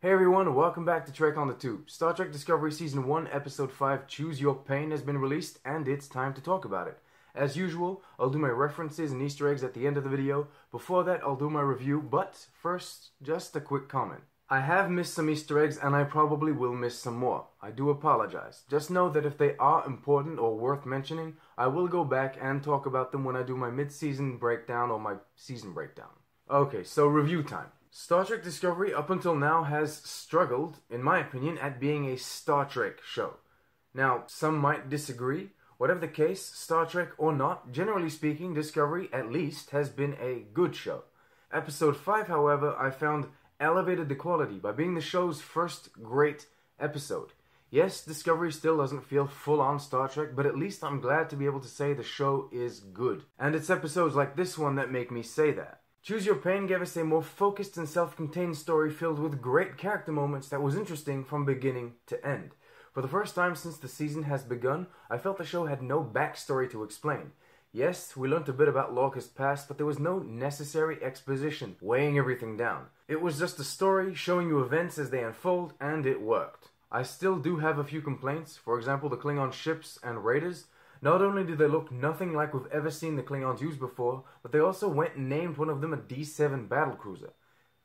Hey everyone, welcome back to Trek on the Tube. Star Trek Discovery Season 1, Episode 5, Choose Your Pain has been released, and it's time to talk about it. As usual, I'll do my references and Easter eggs at the end of the video. Before that, I'll do my review, but first, just a quick comment. I have missed some Easter eggs, and I probably will miss some more. I do apologize. Just know that if they are important or worth mentioning, I will go back and talk about them when I do my mid-season breakdown or my season breakdown. Okay, so review time. Star Trek Discovery up until now has struggled, in my opinion, at being a Star Trek show. Now, some might disagree. Whatever the case, Star Trek or not, generally speaking, Discovery, at least, has been a good show. Episode 5, however, I found elevated the quality by being the show's first great episode. Yes, Discovery still doesn't feel full-on Star Trek, but at least I'm glad to be able to say the show is good. And it's episodes like this one that make me say that. Choose Your Pain gave us a more focused and self-contained story filled with great character moments that was interesting from beginning to end. For the first time since the season has begun, I felt the show had no backstory to explain. Yes, we learned a bit about Lorca's past, but there was no necessary exposition weighing everything down. It was just a story showing you events as they unfold, and it worked. I still do have a few complaints, for example the Klingon ships and raiders. Not only do they look nothing like we've ever seen the Klingons use before, but they also went and named one of them a D7 battlecruiser.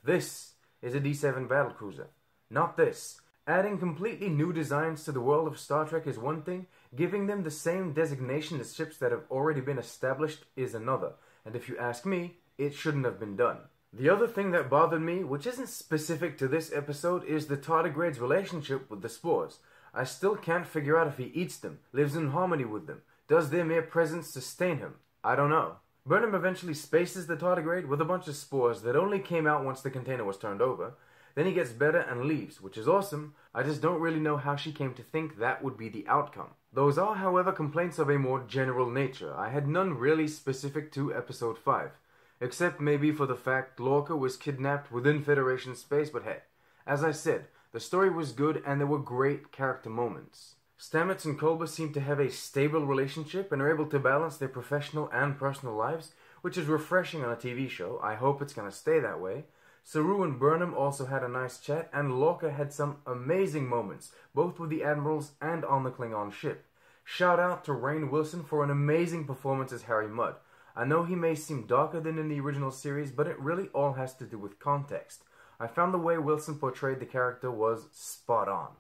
This is a D7 battlecruiser, not this. Adding completely new designs to the world of Star Trek is one thing, giving them the same designation as ships that have already been established is another, and if you ask me, it shouldn't have been done. The other thing that bothered me, which isn't specific to this episode, is the tardigrade's relationship with the spores. I still can't figure out if he eats them, lives in harmony with them. Does their mere presence sustain him? I don't know. Burnham eventually spaces the tardigrade with a bunch of spores that only came out once the container was turned over. Then he gets better and leaves, which is awesome. I just don't really know how she came to think that would be the outcome. Those are, however, complaints of a more general nature. I had none really specific to Episode 5. Except maybe for the fact Lorca was kidnapped within Federation space, but hey, as I said, the story was good and there were great character moments. Stamets and Kolber seem to have a stable relationship and are able to balance their professional and personal lives, which is refreshing on a TV show. I hope it's going to stay that way. Saru and Burnham also had a nice chat, and Lorca had some amazing moments, both with the Admirals and on the Klingon ship. Shout out to Rainn Wilson for an amazing performance as Harry Mudd. I know he may seem darker than in the original series, but it really all has to do with context. I found the way Wilson portrayed the character was spot on.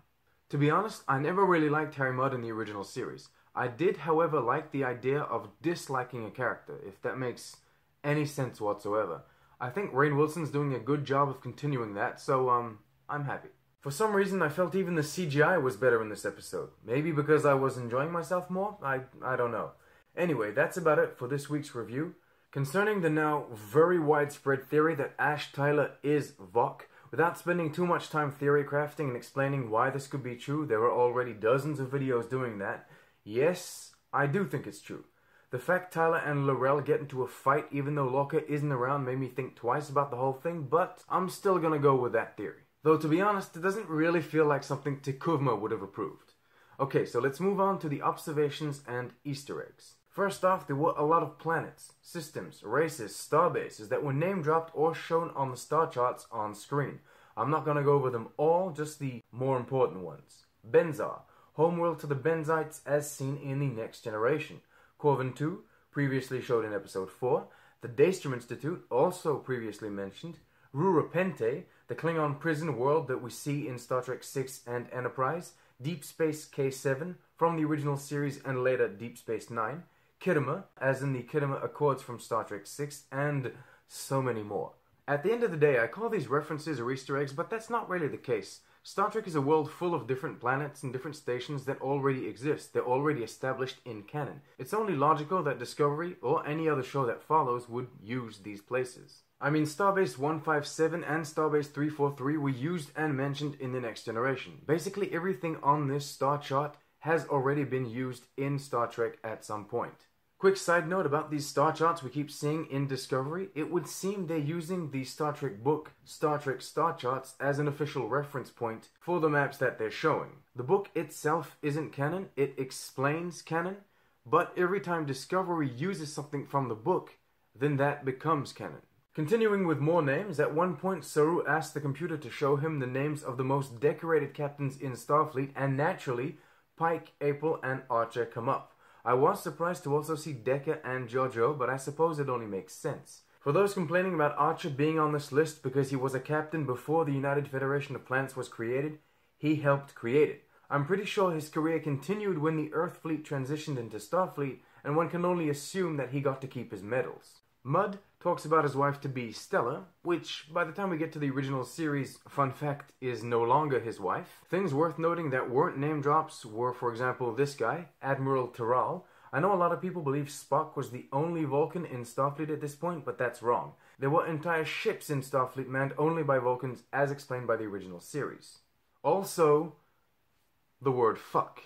To be honest, I never really liked Harry Mudd in the original series. I did, however, like the idea of disliking a character, if that makes any sense whatsoever. I think Rainn Wilson's doing a good job of continuing that, so, I'm happy. For some reason, I felt even the CGI was better in this episode. Maybe because I was enjoying myself more? I don't know. Anyway, that's about it for this week's review. Concerning the now very widespread theory that Ash Tyler is Vok, without spending too much time theory crafting and explaining why this could be true, there are already dozens of videos doing that. Yes, I do think it's true. The fact Tyler and L'Rell get into a fight even though Lorca isn't around made me think twice about the whole thing, but I'm still gonna go with that theory. Though to be honest, it doesn't really feel like something T'Kuvma would have approved. Okay, so let's move on to the observations and Easter eggs. First off, there were a lot of planets, systems, races, starbases that were name-dropped or shown on the star charts on screen. I'm not gonna go over them all, just the more important ones. Benzar, homeworld to the Benzites as seen in the Next Generation. Corvin 2, previously showed in Episode 4. The Daystrom Institute, also previously mentioned. Rurapente, the Klingon prison world that we see in Star Trek 6 and Enterprise. Deep Space K7, from the original series and later Deep Space Nine. Khitomer, as in the Khitomer Accords from Star Trek 6, and so many more. At the end of the day, I call these references or Easter eggs, but that's not really the case. Star Trek is a world full of different planets and different stations that already exist. They're already established in canon. It's only logical that Discovery, or any other show that follows, would use these places. I mean, Starbase 157 and Starbase 343 were used and mentioned in The Next Generation. Basically everything on this star chart has already been used in Star Trek at some point. Quick side note about these star charts we keep seeing in Discovery. It would seem they're using the Star Trek book, Star Trek Star Charts, as an official reference point for the maps that they're showing. The book itself isn't canon, it explains canon, but every time Discovery uses something from the book, then that becomes canon. Continuing with more names, at one point Saru asked the computer to show him the names of the most decorated captains in Starfleet, and naturally, Pike, April, and Archer come up. I was surprised to also see Decker and Jojo, but I suppose it only makes sense. For those complaining about Archer being on this list because he was a captain before the United Federation of Planets was created, he helped create it. I'm pretty sure his career continued when the Earth fleet transitioned into Starfleet, and one can only assume that he got to keep his medals. Mudd talks about his wife to be Stella, which, by the time we get to the original series, fun fact, is no longer his wife. Things worth noting that weren't name drops were, for example, this guy, Admiral Terral. I know a lot of people believe Spock was the only Vulcan in Starfleet at this point, but that's wrong. There were entire ships in Starfleet manned only by Vulcans, as explained by the original series. Also, the word fuck.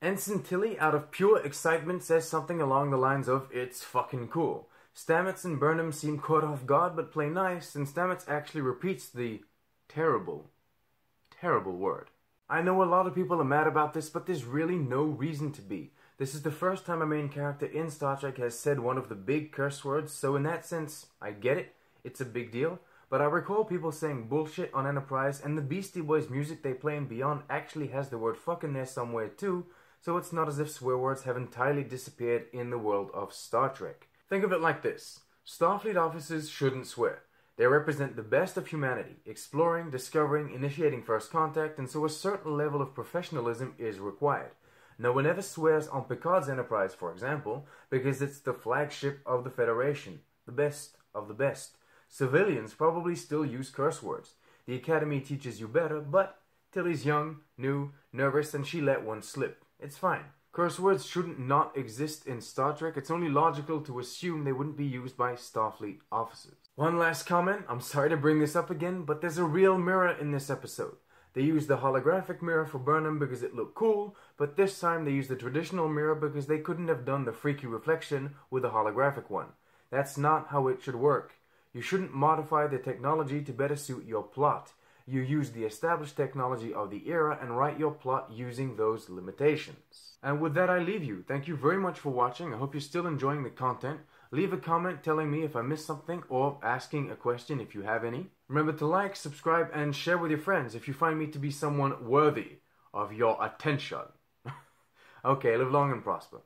Ensign Tilly, out of pure excitement, says something along the lines of, "It's fucking cool." Stamets and Burnham seem caught off guard but play nice, and Stamets actually repeats the terrible, terrible word. I know a lot of people are mad about this, but there's really no reason to be. This is the first time a main character in Star Trek has said one of the big curse words, so in that sense, I get it, it's a big deal, but I recall people saying bullshit on Enterprise, and the Beastie Boys music they play in Beyond actually has the word fuck in there somewhere too, so it's not as if swear words have entirely disappeared in the world of Star Trek. Think of it like this. Starfleet officers shouldn't swear. They represent the best of humanity, exploring, discovering, initiating first contact, and so a certain level of professionalism is required. No one ever swears on Picard's Enterprise, for example, because it's the flagship of the Federation, the best of the best. Civilians probably still use curse words. The Academy teaches you better, but Tilly's young, new, nervous, and she let one slip. It's fine. Curse words shouldn't not exist in Star Trek. It's only logical to assume they wouldn't be used by Starfleet officers. One last comment. I'm sorry to bring this up again, but there's a real mirror in this episode. They used the holographic mirror for Burnham because it looked cool, but this time they used the traditional mirror because they couldn't have done the freaky reflection with a holographic one. That's not how it should work. You shouldn't modify the technology to better suit your plot. You use the established technology of the era and write your plot using those limitations. And with that, I leave you. Thank you very much for watching. I hope you're still enjoying the content. Leave a comment telling me if I missed something or asking a question if you have any. Remember to like, subscribe, and share with your friends if you find me to be someone worthy of your attention. Okay, live long and prosper.